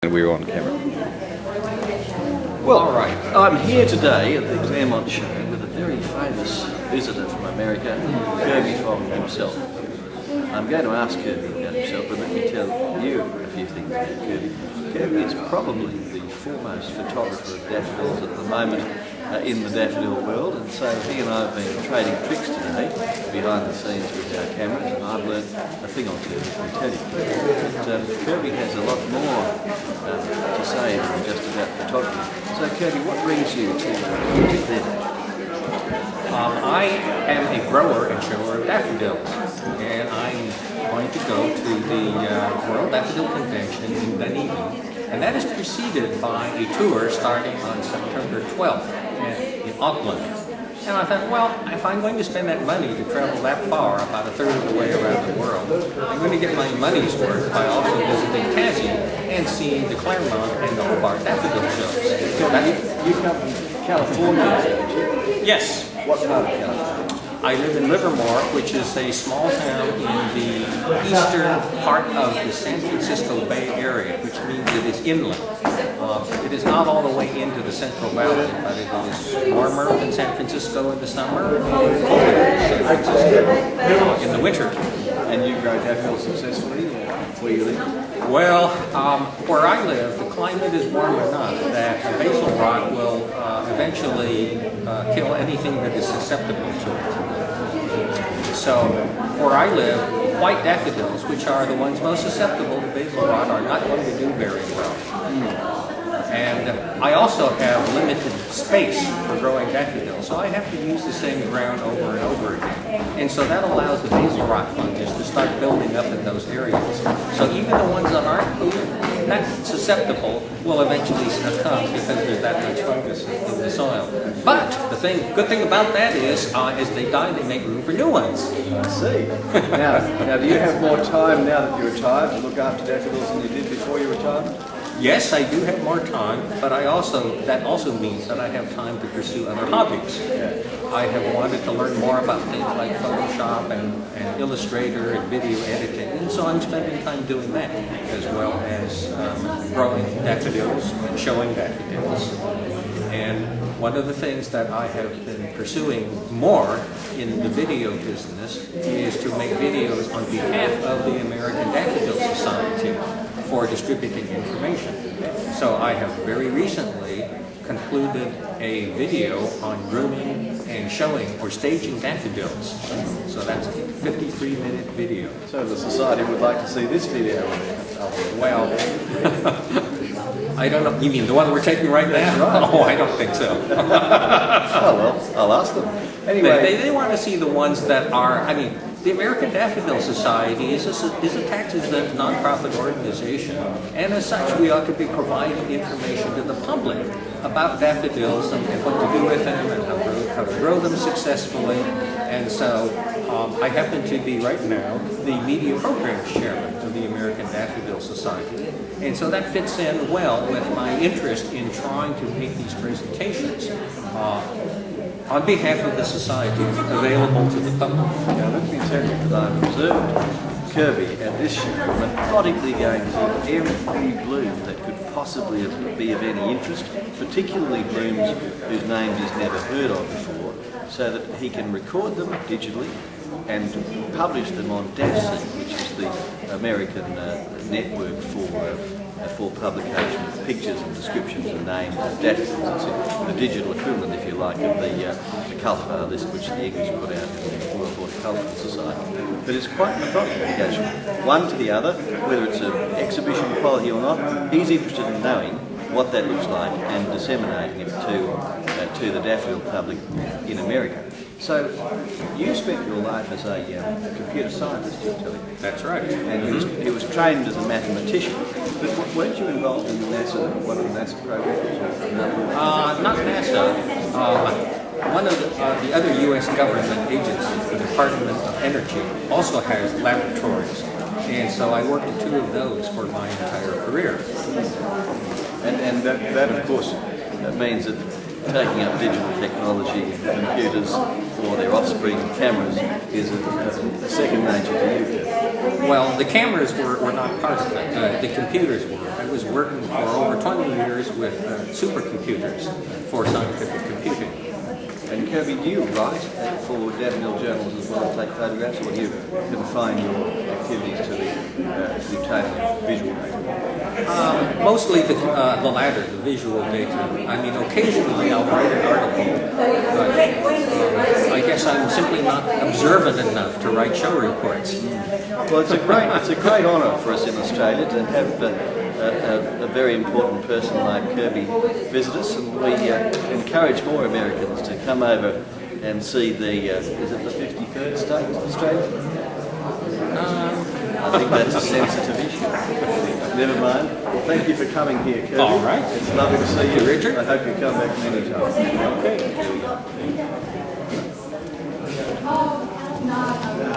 And we're on camera. Well, all right. I'm here today at the Claremont show with a very famous visitor from America, Kirby Fong himself. I'm going to ask Kirby about himself, but let me tell you a few things about Kirby. Kirby is probably the foremost photographer of daffodils at the moment in the daffodil world, and so he and I have been trading tricks today behind the scenes with our cameras, and I've learned a thing or two, I can tell you. But Kirby has a lot more to say than just about photography. So Kirby, what brings you to theatre? I am a grower and shower of daffodils, and I'm going to go to the World Daffodil Convention in Dunedin, and that is preceded by a tour starting on September 12th in Auckland. And I thought, well, if I'm going to spend that money to travel that far, about a third of the way around the world, I'm going to get my money's worth by also visiting Tassie and seeing the Claremont and the Hobart daffodil shows. You come from California? Yes. What part of California? I live in Livermore, which is a small town in the eastern part of the San Francisco Bay Area, which means it is inland. It is not all the way into the Central Valley, but it is warmer than San Francisco in the summer and colder than San Francisco in the winter. And you grow daffodils successfully where you live? Well, where I live, the climate is warm enough that the basal rot will eventually kill anything that is susceptible to it. So, where I live, white daffodils, which are the ones most susceptible to basal rot, are not going to do very well. And I also have limited space for growing daffodils, so I have to use the same ground over and over again. And so that allows the basal rot fungus to start building up in those areas. So even the ones that aren't that susceptible will eventually succumb because there's that much fungus in the soil. But the good thing about that is, as they die, they make room for new ones. I see. Now, do you have more time now that you're retired to look after daffodils than you did before your retirement? Yes, I do have more time, but that also means that I have time to pursue other hobbies. I have wanted to learn more about things like Photoshop and Illustrator and video editing, and so I'm spending time doing that, as well as growing daffodils and showing daffodils. And one of the things that I have been pursuing more in the video business is to make videos on behalf of the American Daffodil Society for distributing information. So I have very recently concluded a video on grooming and showing or staging daffodils. So that's a 53-minute video. So the society would like to see this video. Well, I don't know. You mean the one we're taking right now? That's right. Oh, I don't think so. Oh well, I'll ask them. Anyway, they want to see the ones that are, I mean, the American Daffodil Society is a tax-exempt nonprofit organization, and as such we ought to be providing information to the public about daffodils and what to do with them and how to grow them successfully. And so I happen to be right now the media programs chairman of the American Daffodil Society, and so that fits in well with my interest in trying to make these presentations on behalf of the society available to the public. Now let me tell you that I've observed Kirby at this show methodically going through every bloom that could possibly be of any interest, particularly blooms whose names he's never heard of before, so that he can record them digitally and publish them on DAFC, which is the American network for publication of pictures and descriptions and names of daffodils. It's the digital equivalent, if you like, of the cultivar list which the English put out in the World Horticultural Society. But it's quite methodical. It goes from one to the other, whether it's an exhibition quality or not. He's interested in knowing what that looks like and disseminating it to the daffodil public in America. So you spent your life as a computer scientist, you're telling me. That's right. And he was trained as a mathematician. But weren't you involved in NASA, one of the NASA programs? Not NASA. One of the other U.S. government agencies, the Department of Energy, also has laboratories. And so I worked at two of those for my entire career. And that of course, means that taking up digital technology and computers for their offspring cameras is a second nature to you, Kirby. Well, the cameras were not part of it. The computers were. I was working for over 20 years with supercomputers for scientific computing. And Kirby, do you write for Daffodil journals as well as take photographs, or do you confine your activities to the obtaining visual data? Mostly the latter, the visual data. I mean, occasionally I'll write an article, but I guess I'm simply not observant enough to write show reports. Well, it's a great honour for us in Australia to have a very important person like Kirby visit us, and we encourage more Americans to come over and see the, is it the 53rd state of Australia? I think that's a sensitive issue. Never mind. Well, thank you for coming here, Kirby. All right. It's lovely to see you, Richard. I hope you come back many times. Okay, here we go.